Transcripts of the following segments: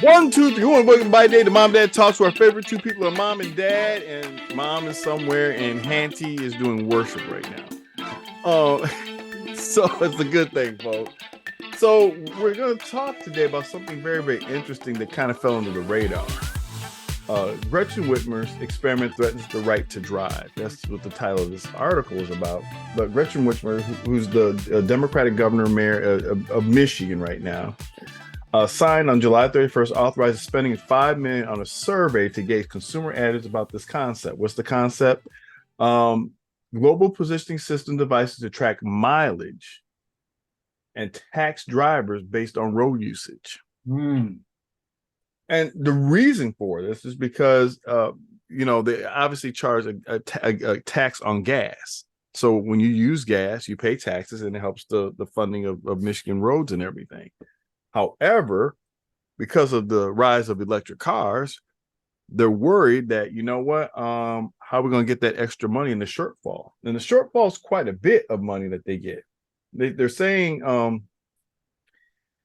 1, 2, 3. Welcome by day. The Mom Dad Talks, where our favorite two people are Mom and Dad, and Mom is somewhere, and Hanty is doing worship right now. So it's a good thing, folks. So we're going to talk today about something very, very interesting that kind of fell under the radar. Gretchen Whitmer's experiment threatens the right to drive. That's what the title of this article is about. But Gretchen Whitmer, who's the Democratic governor mayor of Michigan right now, signed on July 31st, authorizes spending $5 million on a survey to gauge consumer attitudes about this concept. What's the concept? Global positioning system devices to track mileage and tax drivers based on road usage. And the reason for this is because, they obviously charge a tax on gas. So when you use gas, you pay taxes, and it helps the funding of Michigan roads and everything. However, because of the rise of electric cars, they're worried that, how are we going to get that extra money in the shortfall? And the shortfall is quite a bit of money that they get. They're saying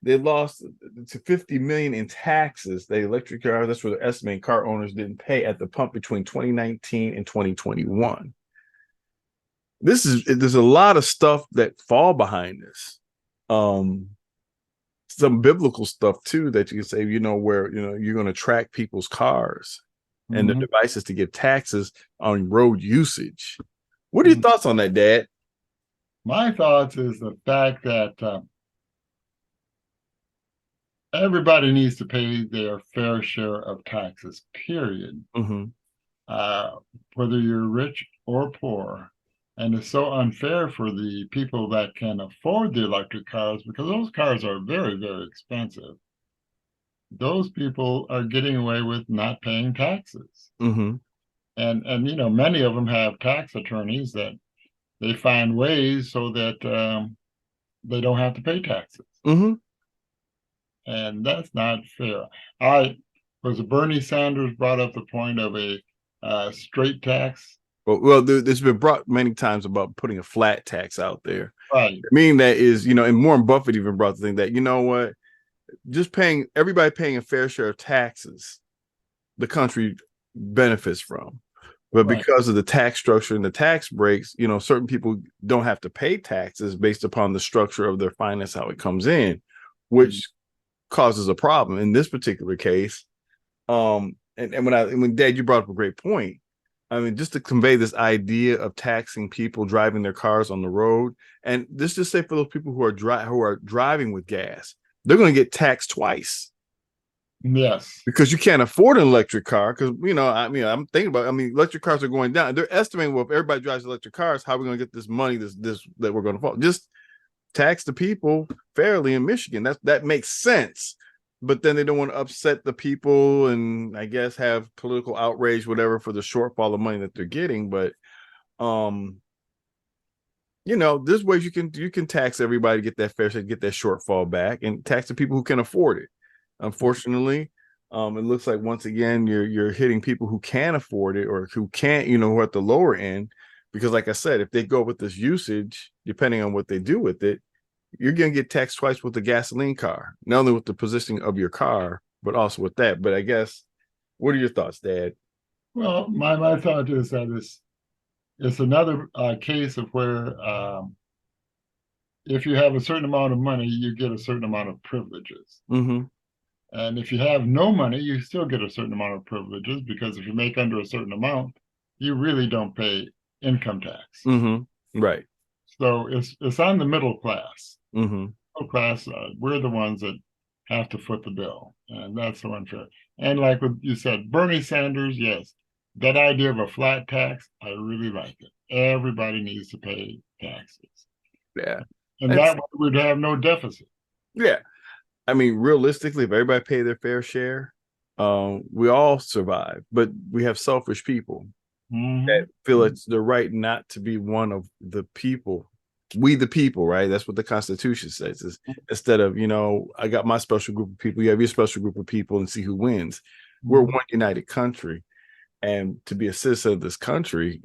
they lost to $50 million in taxes. The electric cars, that's what they're estimating car owners didn't pay at the pump between 2019 and 2021. There's a lot of stuff that fall behind this. Some biblical stuff too that you can say, where you're going to track people's cars and the devices to give taxes on road usage. What are your thoughts on that, Dad? My thoughts is the fact that everybody needs to pay their fair share of taxes, period. Whether you're rich or poor. And it's so unfair for the people that can afford the electric cars, because those cars are very, very expensive. Those people are getting away with not paying taxes. And many of them have tax attorneys that they find ways so that they don't have to pay taxes. And that's not fair. Bernie Sanders brought up the point of a straight tax. Well, there's been brought many times about putting a flat tax out there. Right. Meaning that is, and Warren Buffett even brought the thing that, just everybody paying a fair share of taxes, the country benefits from. But because of the tax structure and the tax breaks, certain people don't have to pay taxes based upon the structure of their finance, how it comes in, which causes a problem in this particular case. And when Dad, you brought up a great point. I mean, just to convey this idea of taxing people driving their cars on the road, and let's just say for those people who are driving with gas, they're going to get taxed twice. Yes, because you can't afford an electric car. Because I'm thinking about. Electric cars are going down. They're estimating, well, if everybody drives electric cars, how are we going to get this money? This that we're going to fall. Just tax the people fairly in Michigan. That makes sense. But then they don't want to upset the people and I guess have political outrage, whatever, for the shortfall of money that they're getting. But, there's ways you can tax everybody to get that fair share, get that shortfall back, and tax the people who can afford it. Unfortunately, it looks like once again you're hitting people who can afford it or who can't, who are at the lower end. Because, like I said, if they go with this usage, depending on what they do with it, you're going to get taxed twice with the gasoline car, not only with the positioning of your car, but also with that. But I guess, what are your thoughts, Dad? Well, my thought is that it's another case of where if you have a certain amount of money, you get a certain amount of privileges. And if you have no money, you still get a certain amount of privileges, because if you make under a certain amount, you really don't pay income tax. Right. So it's on the middle class. Middle class, we're the ones that have to foot the bill, and that's so unfair. And like what you said, Bernie Sanders, yes, that idea of a flat tax, I really like it. Everybody needs to pay taxes. Yeah. And that way we'd have no deficit. Yeah. Realistically, if everybody pay their fair share, we all survive. But we have selfish people that feel it's the right not to be one of the people. We the people, right? That's what the Constitution says. Is instead of, I got my special group of people, you have your special group of people, and see who wins. We're one united country. And to be a citizen of this country,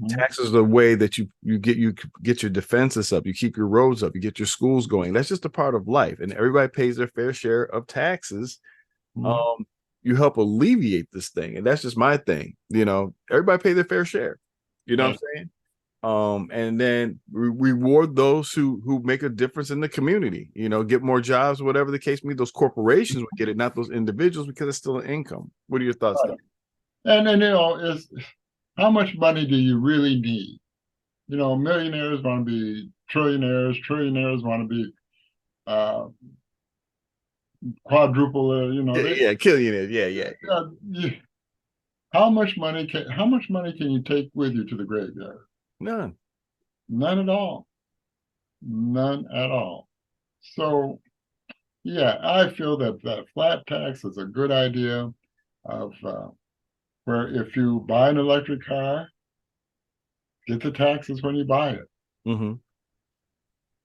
taxes are the way that you get your defenses up, you keep your roads up, you get your schools going. That's just a part of life. And everybody pays their fair share of taxes you help alleviate this thing. And that's just my thing. Everybody pay their fair share. You know what I'm saying? And then reward those who make a difference in the community, get more jobs, whatever the case may be. Those corporations would get it, not those individuals, because it's still an income. What are your thoughts? Right. And is how much money do you really need? Millionaires want to be trillionaires. Trillionaires want to be quadruple. Killionaires. Yeah. How much money can you take with you to the graveyard? None at all. None at all. So, yeah, I feel that flat tax is a good idea. Where if you buy an electric car, get the taxes when you buy it. Mm-hmm.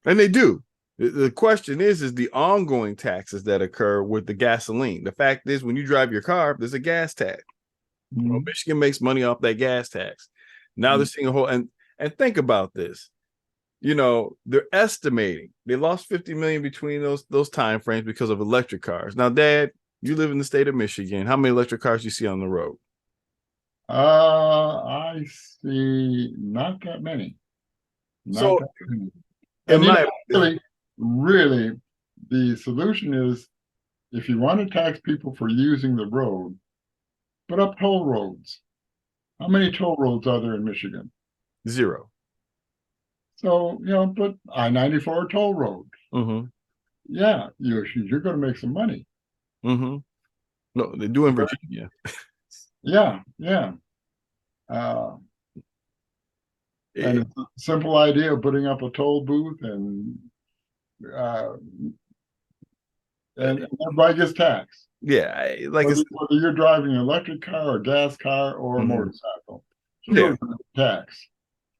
And they do. The question is the ongoing taxes that occur with the gasoline. The fact is, when you drive your car, there's a gas tax. Michigan makes money off that gas tax. Now they're seeing a whole and think about this. They're estimating they lost 50 million between those time frames because of electric cars. Now, Dad, you live in the state of Michigan. How many electric cars do you see on the road? I see not that many. Really, the solution is, if you want to tax people for using the road, put up toll roads. How many toll roads are there in Michigan? 0. So, put I-94 toll road. Mm-hmm. Yeah, you're going to make some money. Mm-hmm. No, they do in Virginia. Yeah. And it's a simple idea of putting up a toll booth and everybody gets taxed. Yeah, whether you're driving an electric car or gas car or a motorcycle, tax.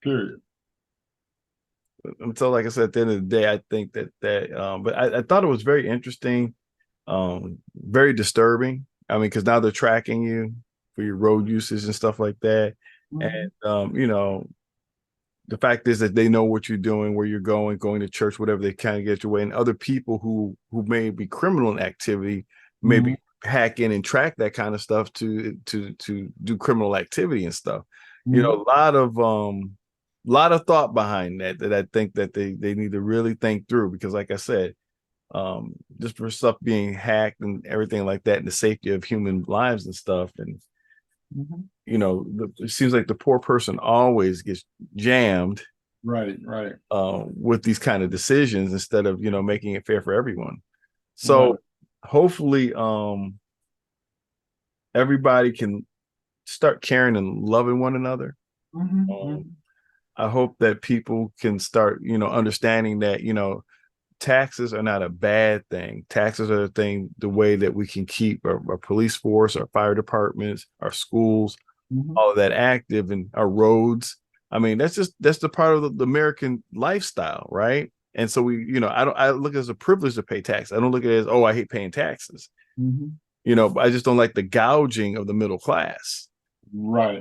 Period. So, like I said, at the end of the day, I think that but I thought it was very interesting, very disturbing. I mean, because now they're tracking you for your road usage and stuff like that. And the fact is that they know what you're doing, where you're going to church, whatever, they kind of get your way. And other people who may be criminal in activity, maybe hack in and track that kind of stuff to do criminal activity and stuff. A lot of thought behind that I think that they need to really think through, because like I said, just for stuff being hacked and everything like that, and the safety of human lives and stuff. And it seems like the poor person always gets jammed, right, with these kind of decisions, instead of making it fair for everyone. So hopefully everybody can start caring and loving one another. I hope that people can start understanding that taxes are not a bad thing. Taxes are the way that we can keep our police force, our fire departments, our schools, all of that active, and our roads. I mean, that's the part of the American lifestyle, right? And so I look at it as a privilege to pay tax. I don't look at it as, I hate paying taxes. I just don't like the gouging of the middle class. Right.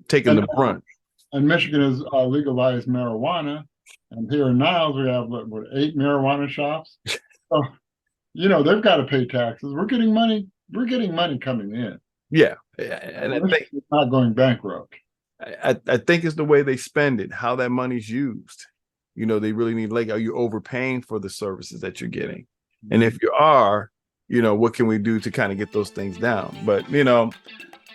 Taking the brunt. And Michigan has legalized marijuana. And here in Niles, we have 8 marijuana shops. So, they've got to pay taxes. We're getting money. We're getting money coming in. Yeah. And I think it's not going bankrupt. I think it's the way they spend it, how that money's used. They really need, are you overpaying for the services that you're getting? And if you are, what can we do to kind of get those things down? But,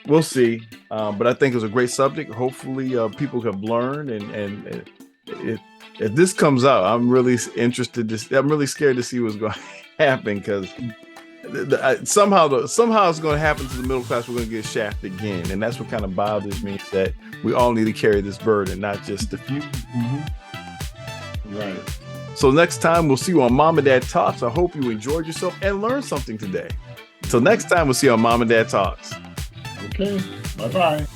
we'll see. But I think it was a great subject. Hopefully people have learned, and if this comes out, I'm really interested. I'm really scared to see what's going to happen, because somehow it's going to happen to the middle class. We're going to get shafted again, and that's what kind of bothers me, is that we all need to carry this burden, not just the few. Right. So next time, we'll see you on Mom and Dad Talks. I hope you enjoyed yourself and learned something today. Until next time, we'll see you on Mom and Dad Talks. Okay. Bye-bye.